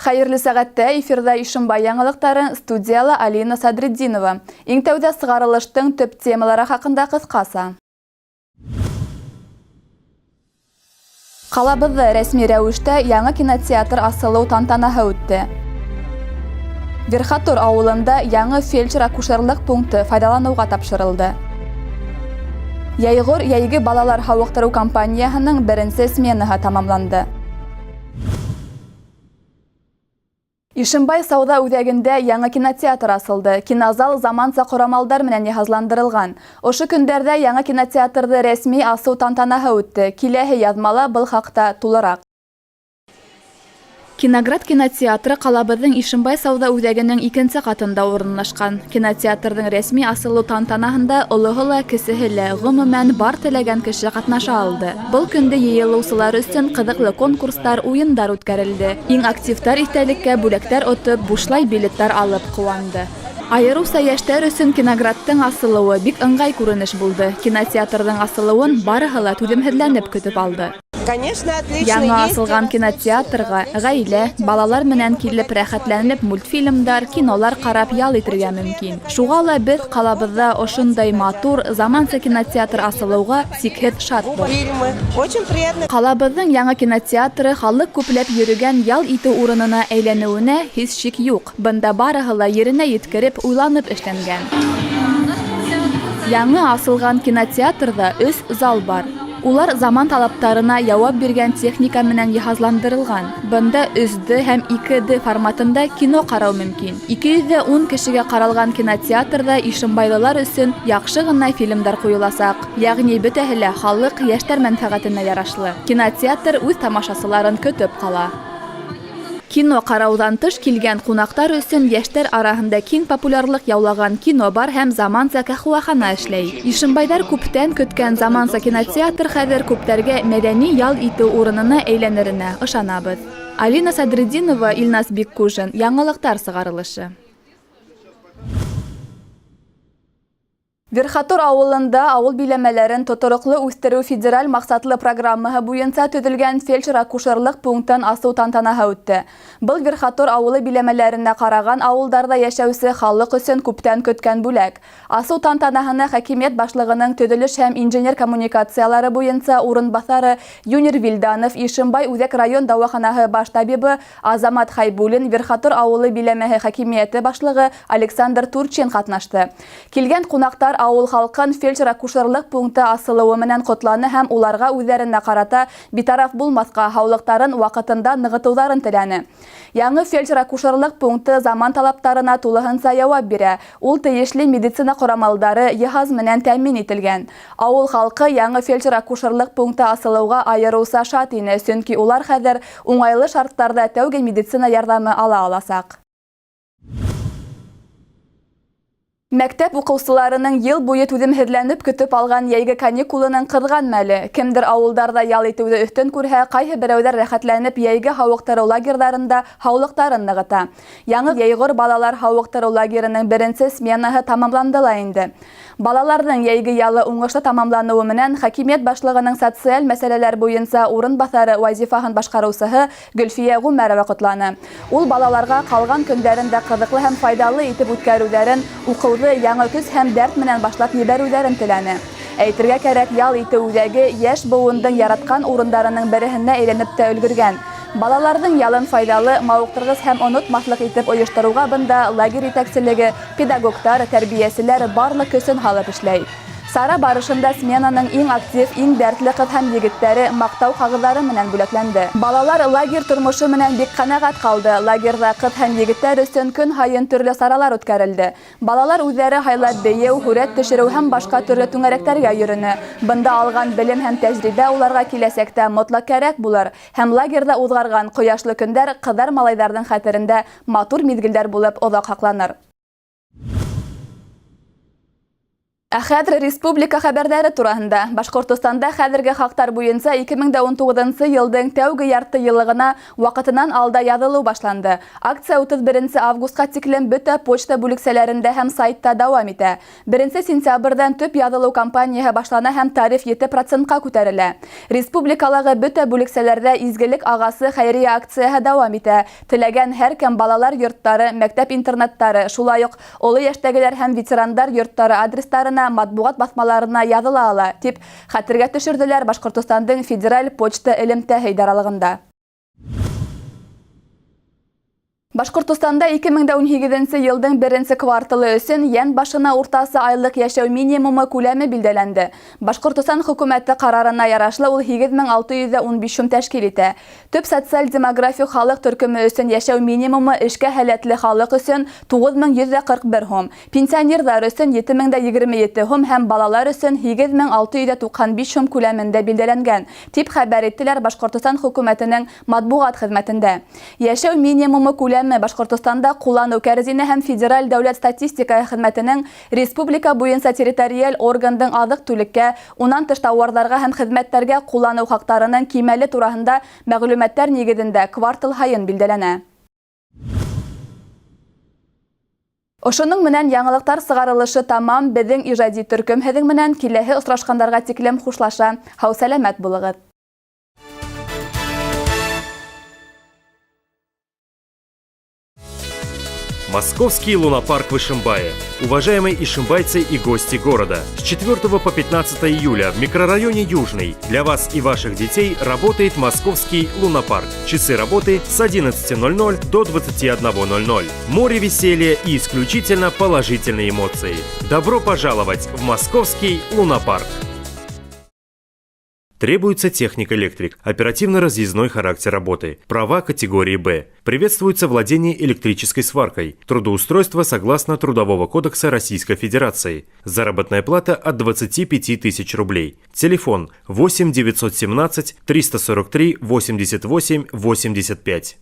Хәерле сәгатьтә эфирда Ишембай яңалыктары, студияла Алина Садретдинова. Иң тәүдә сыгарылыштың төп темалары хакында кыскасы. Калабызда рәсми рәвештә яңа кинотеатр асылу тантанаһы үтте. Верхотур авылында яңа фельдшер-акушерлык пункты файдалануга тапшырылды. Яйгыр яйгы балалар һавыктыру компанияһының беренче сменаһы тамамланды. Ишембай сауда үҙәгендә яңа кинотеатр асылды. Кинозал заманса ҡорамалдар менән йыһазландырылған. Ошо көндәрҙә яңа кинотеатрҙы рәсми асыу тантанаһы үтте. Киләһе яҙмала был хаҡта тулыраҡ. Киноград кинотеатры ҡалабыҙҙың Ишембай сауда үҙәгенең икенсе ҡатында урынлашҡан. Кинотеатрҙың рәсми асылыу тантанаһында олоһо ла, кесеһе лә, ғөмүмән бар теләгән кеше ҡатнаша алды. Был көндө йыйылыусылар өсөн ҡыҙыҡлы конкурстар, уйындар үткәрелде. Иң активтар иҫтәлеккә бүләктәр отоп, бушлай билеттар алып ҡыуанды. Айырыуса йәштәр өсөн Киноградтың асылыуы бик ыңғай күренеш булды. Кинотеатрҙың асылыуын барыһы ла түҙемһеҙләнеп көтөп алды. Яңа асылған кинотеатрға ғаилә, балалар менән килеп рәхәтләнеп мультфильмдар, кинолар ҡарап ял итергә мөмкин. Шуға ла беҙ ҡалабыҙҙа ошондай матур, заманса кинотеатр асылыуға сикһеҙ шатбыҙ. Ҡалабыҙҙың яңа кинотеатры халыҡ күпләп йөрөгән ял итеү урынына әйләнеүенә һис шик юҡ. Бында барыһы ла еренә еткереп, уйланып эшләнгән. Яңы асылған кинотеатрҙа 3 зал бар. Улар заман талаптарына яуап биргән техника менән йыһазландырылған. Бында 3D һәм 2D форматында кино ҡарау мөмкин. 210 кешегә ҡаралған кинотеатрҙа Ишембайлылар өсөн яҡшы ғына фильмдар ҡуйыласаҡ. Йәғни бөтәһе лә халыҡ, йәштәр мәнфәғәтенә ярашлы. Кинотеатр үҙ тамашасыларын көтөп ҡала. Кино ҡарауҙан тыш килгән ҡунаҡтар өсөн йәштәр араһында киң популярлыҡ яулаған кино бар һәм заманса ҡәһүәхана эшләй. Ишембайҙар күптән көткән заманса кинотеатр хәҙер күптәргә мәҙәни ял итеү урынына әйләнеренә ышанабыҙ. Алина Садретдинова, Илнас Биккужин, яңылыҡтар сығарылышы. Верхотур ауылында ауыл биләмәләрен тотороҡло үҫтереү федераль маҡсатлы программаһы буйынса төҙөлгән фельдшер-акушерлыҡ пунктын асыу тантанаһы үтте. Был Верхотур ауылы биләмәләренә ҡараған ауылдарҙа йәшәүсе халыҡ өсөн күптән көткән бүләк. Асыу тантанаһына хакимиәт башлығының төҙөлөш һәм инженер коммуникациялары буйынса урынбаҫары Юнир Вилданов, Ишембай үҙәк район дауаханаһы баш табибы Азамат Хайбуллин, Верхотур ауылы биләмәһе хакимиәте башлығы Александр Турчин ҡатнашты. Килгән ҡунаҡтар ауыл халҡын фельдшер-акушерлыҡ пункты асылыуы менән ҡотланы һәм уларға үҙҙәренә ҡарата битараф булмаҫҡа һаулыҡтарын ваҡытында нығытыуҙарын теләне. Яңы фельдшер-акушерлыҡ пункты заман талаптарына тулыһынса яуап бирә. Ул тейешле медицина ҡорамалдары, йыһаз менән тәьмин ителгән. Ауыл халҡы яңы фельдшер-акушерлыҡ пункты асылыуға айырыуса шат ине, сөнки улар хәҙер уңайлы шарттарҙа тәүге медицина ярҙамы ала аласаҡ. Мәктәп уҡыусыларының йыл буйы түҙемһеҙләнеп көтөп алған йәйге каникулының ҡыҙған мәле. Кемдер ауылдарҙа ял итеүҙе өҫтөн күрһә, ҡайһы берәүҙәр рәхәтләнеп йәйге һауыҡтырыу лагерҙарында һаулыҡтарын нығыта. Яңы Яйғыр балалар һауыҡтырыу лагерының беренсе сменаһы тамамланды ла инде. Балаларҙың йәйге ялы уңышлы тамамланыуы менән хакимиәт башлығының социаль мәсьәләләр буйынса урынбаҫары вазифаһын башҡарыусыһы Гөлфиә Ғүмәрова ҡотланы. Ул балаларға ҡалған көндәрендә ҡыҙыҡлы һәм файҙалы итеп үткәреүҙәрен, уҡыуҙы яңы көс һәм дәрт менән башлап ебәреүҙәрен теләне. Әйтергә кәрәк, ял итеү үҙәге йәш быуындың яратҡан урындарының береһенә әйләнеп тә өлгөргән. Балаларҙың ялын файҙалы, мауыҡтырғыс һәм онотмаҫлыҡ итеп ойоштороуға бында лагерь етәкселеге, педагогтар, тәрбиәселәр барлыҡ көсөн һалып эшләй. Сара барышында сменаның иң актив, иң дәртле ҡыҙ һәм егеттәре маҡтау ҡағыҙҙары менән бүләкләнде. Балалар лагерь тормошо менән бик ҡәнәғәт ҡалды. Лагерҙа ҡыҙ һәм егеттәр өсөн көн һайын төрлө саралар үткәрелде. Балалар үҙҙәре һайлап бейеү, һүрәт төшөрөү һәм башҡа төрлө түңәрәктәргә йөрөнө. Бында алған белем һәм тәжрибә уларға киләсәктә мотлаҡ кәрәк булыр. Һәм лагерҙа уҙғарған ҡояшлы көндәр ҡыҙҙар-малайҙарҙың хәтерендә матур миҙгелдәр булып оҙаҡ һаҡланыр. Хәзер республика хәбәрләре турында. Башкортостанда хәзерге хактар буенча 2019 елның тәүге ярты еллыгына вакытыннан алда язылу башланды. Акция 31 августка тиклем бөтә почта бүлекчәләрендә һәм сайтта дәвам итә. 1 сентябрьдән төп язылу кампаниясе башлана һәм тариф 7%-ка күтәрелә. Республикаларга бөтә бүлекчәләрдә изгелек агасы хәйрия акциясе дәвам итә. Теләгән һәркем балалар йортлары, мәктәп-интернаттары, шулай ук олы яшьтәгеләр һәм ветерандар йортлары адреслары матбугат басмаларына языла ала, дип хәтергә төшерделәр Башкортостандың федераль почта элемтәһе идаралыгында. Башкортостанда 2018 елның 1 кварталы өчен ян башына уртасы айлык яшәү минимумы күләме билдәләнде. Башкортостан хөкүмәте карарына ярашлы ул 8615 сум тәшкил итә. Төп социаль-демографик халык төркеме өчен яшәү минимумы эшкә һәләтле халык өчен 9141 сум, пенсионерлар өчен 7027 сум һәм балалар өчен 8695 сум күләмендә билдәләнгән, дип хәбәр иттеләр Башкортостан хөкүмәтенең матбугат хезмәтендә. Яшәү минимумы күләме Башкортостанда куллану кәрзине һәм федераль дәүләт статистика хезмәтенең республика буенча территориаль органның азык-түлеккә, унан тыш товарларга һәм хезмәтләргә куллану хактарының кимәле турында мәгълүматлар нигезендә квартал һайын билдәләнә. Ошының менән яңалыктар сыгарылышы тамам. Безнең иҗади төркем һеҙҙең менән киләһе осрашкандарга тиклем хушлаша. Һау сәламәт булыгыз. Московский лунопарк в Ишимбае. Уважаемые ишимбайцы и гости города, с 4 по 15 июля в микрорайоне Южный для вас и ваших детей работает Московский лунопарк. Часы работы с 11:00 до 21:00. Море веселья и исключительно положительные эмоции. Добро пожаловать в Московский лунопарк! Требуется техник-электрик, оперативно-разъездной характер работы, права категории «Б». Приветствуется владение электрической сваркой, трудоустройство согласно Трудового кодекса Российской Федерации. Заработная плата от 25 тысяч рублей. Телефон 8 917 343 88 85.